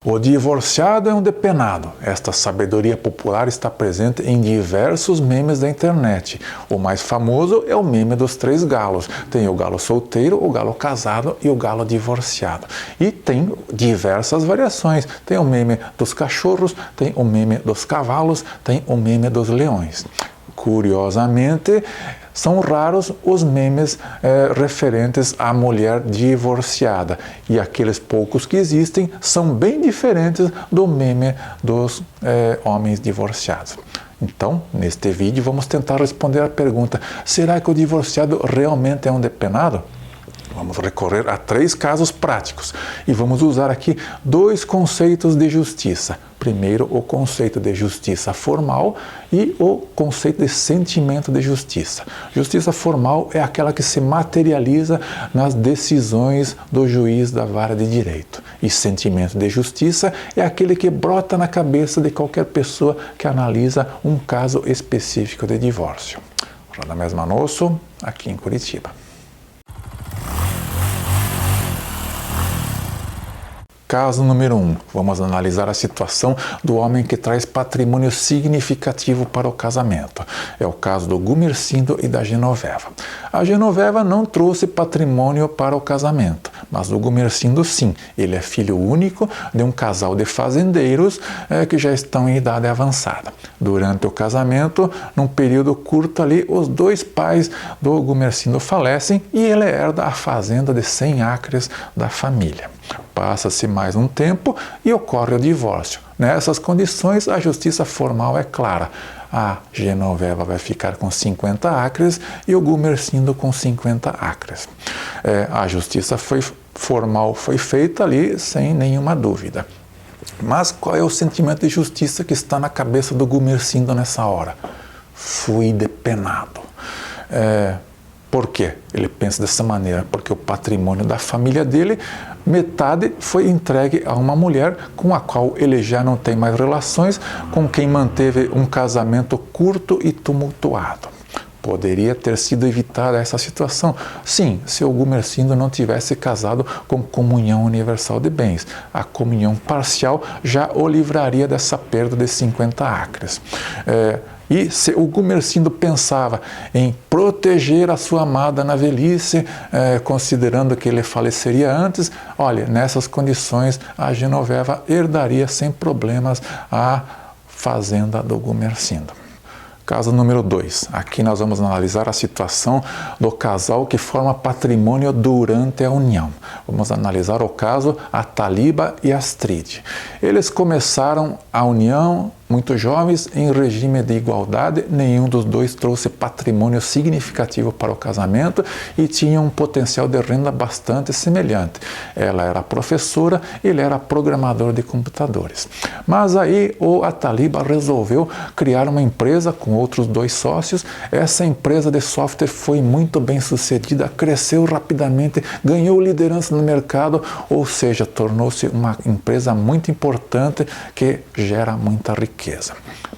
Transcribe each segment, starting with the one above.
O divorciado é um depenado. Esta sabedoria popular está presente em diversos memes da internet. O mais famoso é o meme dos 3 galos. Tem o galo solteiro, o galo casado e o galo divorciado. E tem diversas variações. Tem o meme dos cachorros, tem o meme dos cavalos, tem o meme dos leões. Curiosamente, são raros os memes referentes à mulher divorciada. E aqueles poucos que existem são bem diferentes do meme dos homens divorciados. Então, neste vídeo, vamos tentar responder a pergunta: será que o divorciado realmente é um depenado? Vamos recorrer a 3 casos práticos e vamos usar aqui 2 conceitos de justiça. Primeiro, o conceito de justiça formal e o conceito de sentimento de justiça. Justiça formal é aquela que se materializa nas decisões do juiz da vara de direito. E sentimento de justiça é aquele que brota na cabeça de qualquer pessoa que analisa um caso específico de divórcio. Radamés Manosso, aqui em Curitiba. Caso número 1. Vamos analisar a situação do homem que traz patrimônio significativo para o casamento. É o caso do Gumercindo e da Genoveva. A Genoveva não trouxe patrimônio para o casamento, mas o Gumercindo sim. Ele é filho único de um casal de fazendeiros que já estão em idade avançada. Durante o casamento, num período curto ali, os 2 pais do Gumercindo falecem e ele herda a fazenda de 100 acres da família. Passa-se mais um tempo e ocorre o divórcio. Nessas condições, a justiça formal é clara. A Genoveva vai ficar com 50 acres e o Gumercindo com 50 acres. A justiça formal foi feita ali sem nenhuma dúvida. Mas qual é o sentimento de justiça que está na cabeça do Gumercindo nessa hora? Fui depenado. Por quê? Ele pensa dessa maneira, porque o patrimônio da família dele, metade foi entregue a uma mulher com a qual ele já não tem mais relações, com quem manteve um casamento curto e tumultuado. Poderia ter sido evitada essa situação? Sim, se o Gumercindo não tivesse casado com comunhão universal de bens. A comunhão parcial já o livraria dessa perda de 50 acres. E se o Gumercindo pensava em proteger a sua amada na velhice, considerando que ele faleceria antes, olha, nessas condições a Genoveva herdaria sem problemas a fazenda do Gumercindo. Caso número 2. Aqui nós vamos analisar a situação do casal que forma patrimônio durante a união. Vamos analisar o caso Ataliba e Astride. Eles começaram a união muito jovens, em regime de igualdade, nenhum dos 2 trouxe patrimônio significativo para o casamento e tinha um potencial de renda bastante semelhante. Ela era professora, ele era programador de computadores. Mas aí o Ataliba resolveu criar uma empresa com outros 2 sócios. Essa empresa de software foi muito bem sucedida, cresceu rapidamente, ganhou liderança no mercado, ou seja, tornou-se uma empresa muito importante que gera muita riqueza.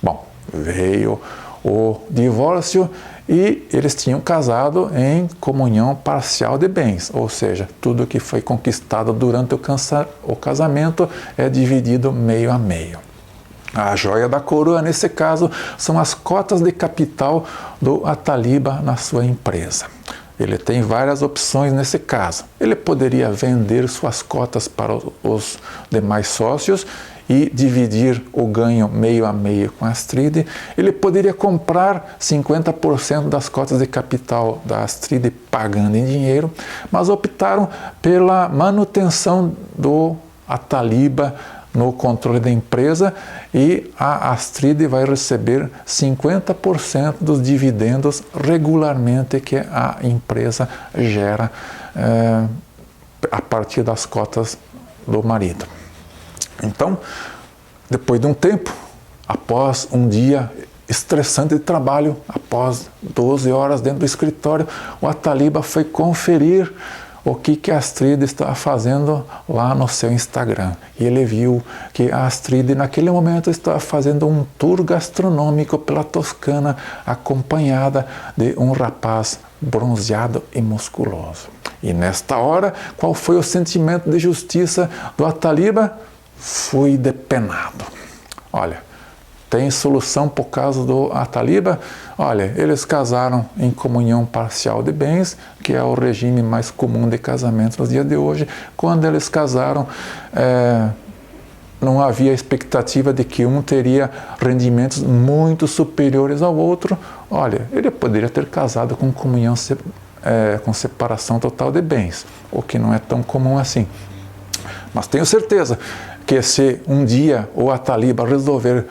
Bom, veio o divórcio e eles tinham casado em comunhão parcial de bens, ou seja, tudo que foi conquistado durante o casamento é dividido meio a meio. A joia da coroa, nesse caso, são as cotas de capital do Ataliba na sua empresa. Ele tem várias opções nesse caso. Ele poderia vender suas cotas para os demais sócios e dividir o ganho meio a meio com a Astride. Ele poderia comprar 50% das cotas de capital da Astride pagando em dinheiro, mas optaram pela manutenção do Ataliba no controle da empresa e a Astride vai receber 50% dos dividendos regularmente que a empresa gera a partir das cotas do marido. Então, depois de um tempo, após um dia estressante de trabalho, após 12 horas dentro do escritório, o Ataliba foi conferir o que a Astride estava fazendo lá no seu Instagram. E ele viu que a Astride, naquele momento, estava fazendo um tour gastronômico pela Toscana, acompanhada de um rapaz bronzeado e musculoso. E nesta hora, qual foi o sentimento de justiça do Ataliba? fui depenado. Olha, tem solução por causa do Ataliba? Olha, eles casaram em comunhão parcial de bens, que é o regime mais comum de casamento nos dias de hoje. Quando eles casaram, não havia expectativa de que um teria rendimentos muito superiores ao outro. Olha, ele poderia ter casado com comunhão, com separação total de bens, o que não é tão comum assim. Mas tenho certeza que se um dia o Ataliba resolver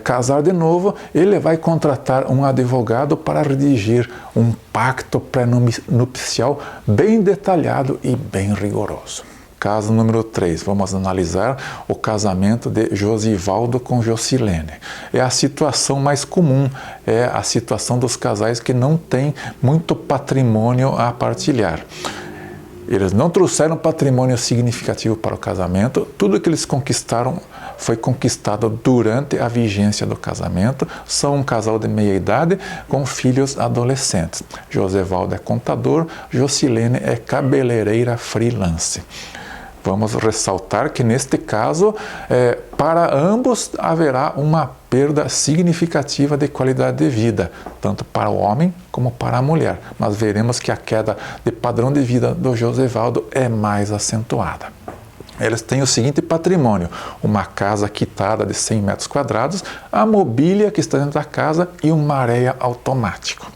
casar de novo, ele vai contratar um advogado para redigir um pacto pré-nupcial bem detalhado e bem rigoroso. Caso número 3, vamos analisar o casamento de Josivaldo com Jocilene. É a situação mais comum, é a situação dos casais que não têm muito patrimônio a partilhar. Eles não trouxeram patrimônio significativo para o casamento, tudo que eles conquistaram foi conquistado durante a vigência do casamento. São um casal de meia idade com filhos adolescentes. Josivaldo é contador, Jocilene é cabeleireira freelance. Vamos ressaltar que neste caso, para ambos haverá uma perda significativa de qualidade de vida, tanto para o homem como para a mulher. Mas veremos que a queda de padrão de vida do Josivaldo é mais acentuada. Eles têm o seguinte patrimônio: uma casa quitada de 100 metros quadrados, a mobília que está dentro da casa e um maréia automático.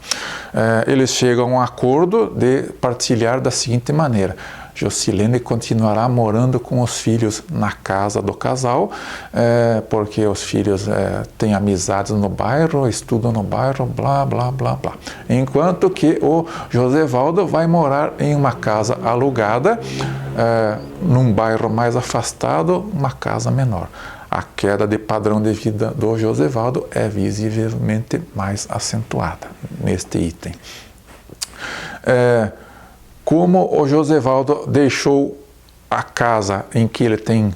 Eles chegam a um acordo de partilhar da seguinte maneira: Jocilene continuará morando com os filhos na casa do casal, porque os filhos têm amizades no bairro, estudam no bairro, blá, blá, blá, blá. Enquanto que o Josivaldo vai morar em uma casa alugada, num bairro mais afastado, uma casa menor. A queda de padrão de vida do Josivaldo é visivelmente mais acentuada neste item. Como o Josivaldo deixou a casa em que ele tem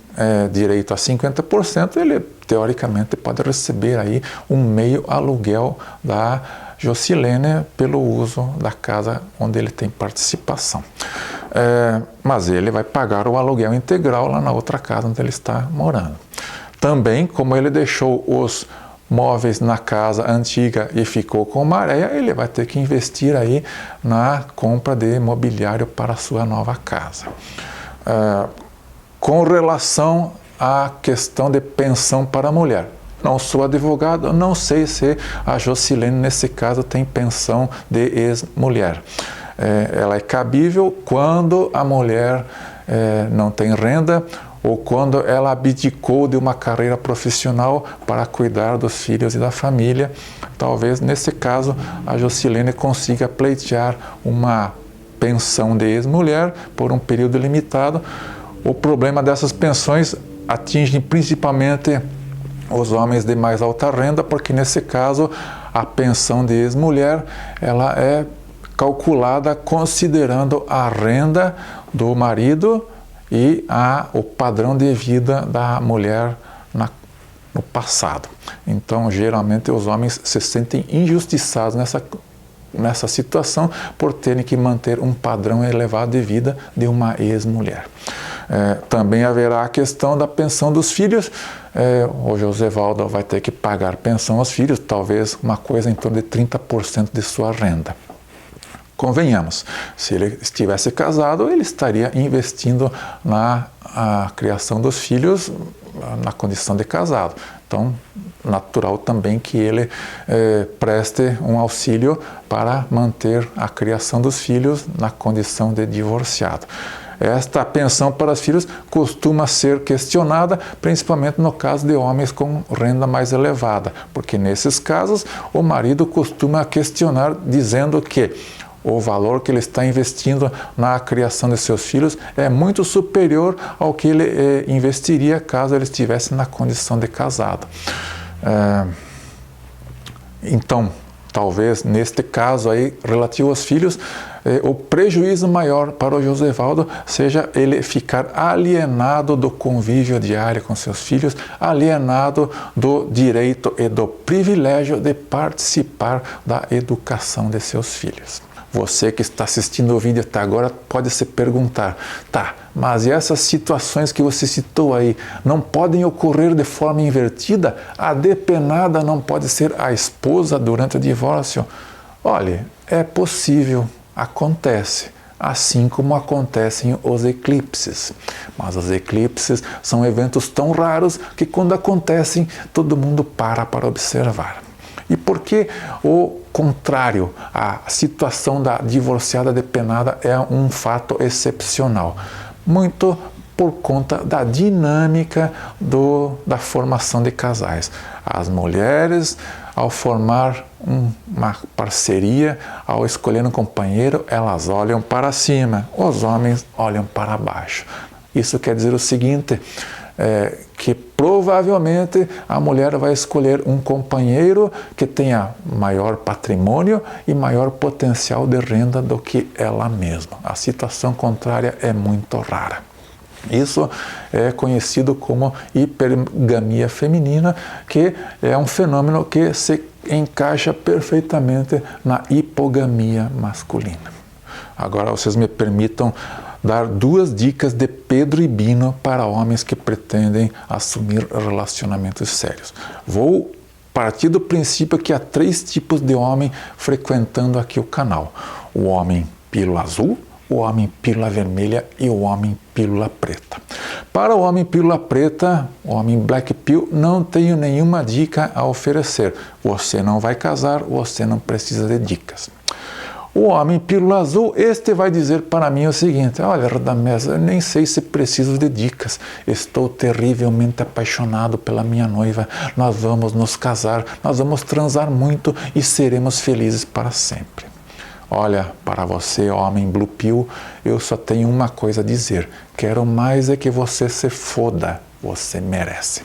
direito a 50%, ele teoricamente pode receber aí um meio aluguel da Jocilene pelo uso da casa onde ele tem participação. Mas ele vai pagar o aluguel integral lá na outra casa onde ele está morando. Também, como ele deixou os móveis na casa antiga e ficou com maréia, ele vai ter que investir aí na compra de mobiliário para a sua nova casa. Com relação à questão de pensão para a mulher, não sou advogado, não sei se a Jocilene nesse caso tem pensão de ex-mulher. Ela é cabível quando a mulher não tem renda, ou quando ela abdicou de uma carreira profissional para cuidar dos filhos e da família. Talvez, nesse caso, a Jocilene consiga pleitear uma pensão de ex-mulher por um período limitado. O problema dessas pensões atinge principalmente os homens de mais alta renda, porque, nesse caso, a pensão de ex-mulher ela é calculada considerando a renda do marido e o padrão de vida da mulher no passado. Então, geralmente, os homens se sentem injustiçados nessa situação por terem que manter um padrão elevado de vida de uma ex-mulher. Também haverá a questão da pensão dos filhos. O Josivaldo vai ter que pagar pensão aos filhos, talvez uma coisa em torno de 30% de sua renda. Convenhamos, se ele estivesse casado, ele estaria investindo na criação dos filhos na condição de casado. Então, natural também que ele preste um auxílio para manter a criação dos filhos na condição de divorciado. Esta pensão para os filhos costuma ser questionada, principalmente no caso de homens com renda mais elevada, porque nesses casos o marido costuma questionar dizendo que o valor que ele está investindo na criação de seus filhos é muito superior ao que ele investiria caso ele estivesse na condição de casado. Então, talvez neste caso aí, relativo aos filhos, o prejuízo maior para o Josivaldo seja ele ficar alienado do convívio diário com seus filhos, alienado do direito e do privilégio de participar da educação de seus filhos. Você que está assistindo o vídeo até agora pode se perguntar, tá, mas e essas situações que você citou aí, não podem ocorrer de forma invertida? A depenada não pode ser a esposa durante o divórcio? Olha, é possível, acontece. Assim como acontecem os eclipses. Mas os eclipses são eventos tão raros que quando acontecem, todo mundo para observar. E por que o contrário, a situação da divorciada depenada é um fato excepcional? Muito por conta da dinâmica da formação de casais. As mulheres, ao formar uma parceria, ao escolher um companheiro, elas olham para cima, os homens olham para baixo. Isso quer dizer o seguinte, que provavelmente a mulher vai escolher um companheiro que tenha maior patrimônio e maior potencial de renda do que ela mesma. A situação contrária é muito rara. Isso é conhecido como hipergamia feminina, que é um fenômeno que se encaixa perfeitamente na hipogamia masculina. Agora vocês me permitam dar 2 dicas de Pedro e Bino para homens que pretendem assumir relacionamentos sérios. Vou partir do princípio que há 3 tipos de homem frequentando aqui o canal. O homem pílula azul, o homem pílula vermelha e o homem pílula preta. Para o homem pílula preta, o homem black pill, não tenho nenhuma dica a oferecer. Você não vai casar, você não precisa de dicas. O homem pílula azul, este vai dizer para mim o seguinte, olha, Radamés, eu nem sei se preciso de dicas, estou terrivelmente apaixonado pela minha noiva, nós vamos nos casar, nós vamos transar muito e seremos felizes para sempre. Olha, para você, homem blue pill, eu só tenho uma coisa a dizer, quero mais é que você se foda, você merece.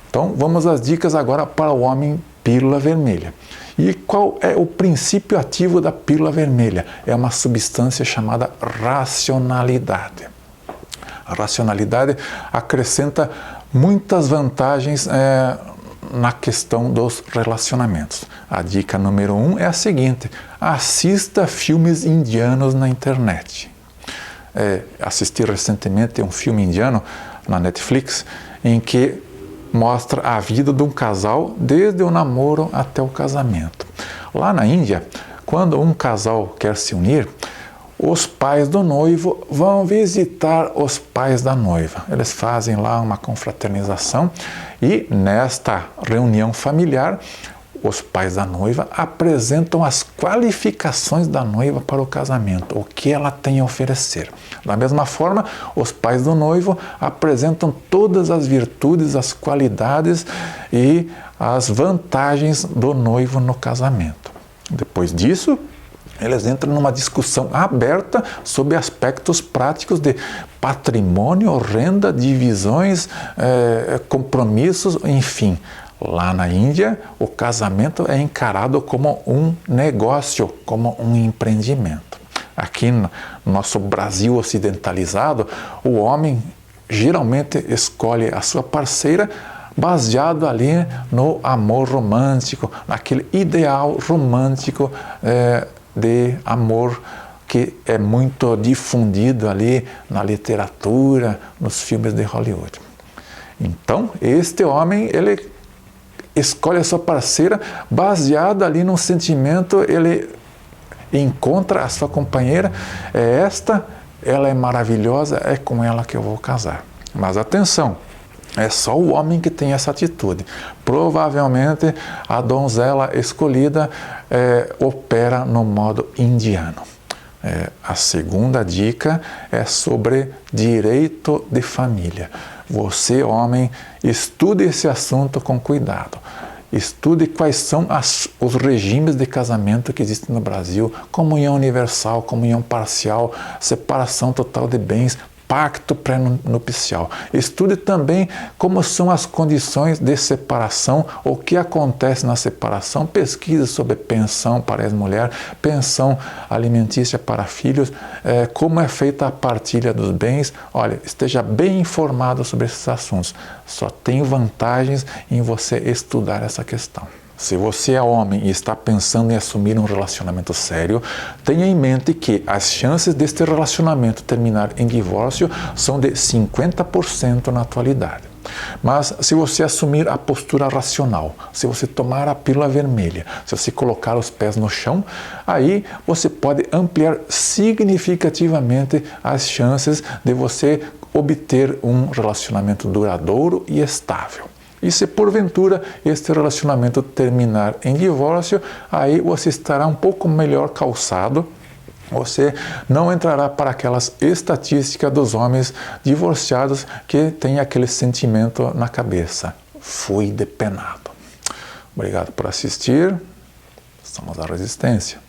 Então, vamos às dicas agora para o homem pílula vermelha. E qual é o princípio ativo da pílula vermelha? É uma substância chamada racionalidade. A racionalidade acrescenta muitas vantagens na questão dos relacionamentos. A dica número 1 é a seguinte, assista filmes indianos na internet. Assisti recentemente um filme indiano na Netflix em que mostra a vida de um casal desde o namoro até o casamento. Lá na Índia, quando um casal quer se unir, os pais do noivo vão visitar os pais da noiva. Eles fazem lá uma confraternização e nesta reunião familiar, os pais da noiva apresentam as qualificações da noiva para o casamento, o que ela tem a oferecer. Da mesma forma, os pais do noivo apresentam todas as virtudes, as qualidades e as vantagens do noivo no casamento. Depois disso, eles entram numa discussão aberta sobre aspectos práticos de patrimônio, renda, divisões, compromissos, enfim. Lá na Índia, o casamento é encarado como um negócio, como um empreendimento. Aqui no nosso Brasil ocidentalizado, o homem geralmente escolhe a sua parceira baseado ali no amor romântico, naquele ideal romântico de amor que é muito difundido ali na literatura, nos filmes de Hollywood. Então, este homem, ele escolhe a sua parceira baseado ali num sentimento, ele encontra a sua companheira, ela é maravilhosa, é com ela que eu vou casar. Mas atenção, é só o homem que tem essa atitude. Provavelmente a donzela escolhida opera no modo indiano. A segunda dica é sobre direito de família. Você, homem, estude esse assunto com cuidado. Estude quais são os regimes de casamento que existem no Brasil, comunhão universal, comunhão parcial, separação total de bens, pacto pré-nupcial. Estude também como são as condições de separação, o que acontece na separação, pesquise sobre pensão para ex-mulher, pensão alimentícia para filhos, como é feita a partilha dos bens. Olha, esteja bem informado sobre esses assuntos. Só tem vantagens em você estudar essa questão. Se você é homem e está pensando em assumir um relacionamento sério, tenha em mente que as chances deste relacionamento terminar em divórcio são de 50% na atualidade. Mas se você assumir a postura racional, se você tomar a pílula vermelha, se você colocar os pés no chão, aí você pode ampliar significativamente as chances de você obter um relacionamento duradouro e estável. E se porventura este relacionamento terminar em divórcio, aí você estará um pouco melhor calçado. Você não entrará para aquelas estatísticas dos homens divorciados que têm aquele sentimento na cabeça: fui depenado. Obrigado por assistir. Estamos à resistência.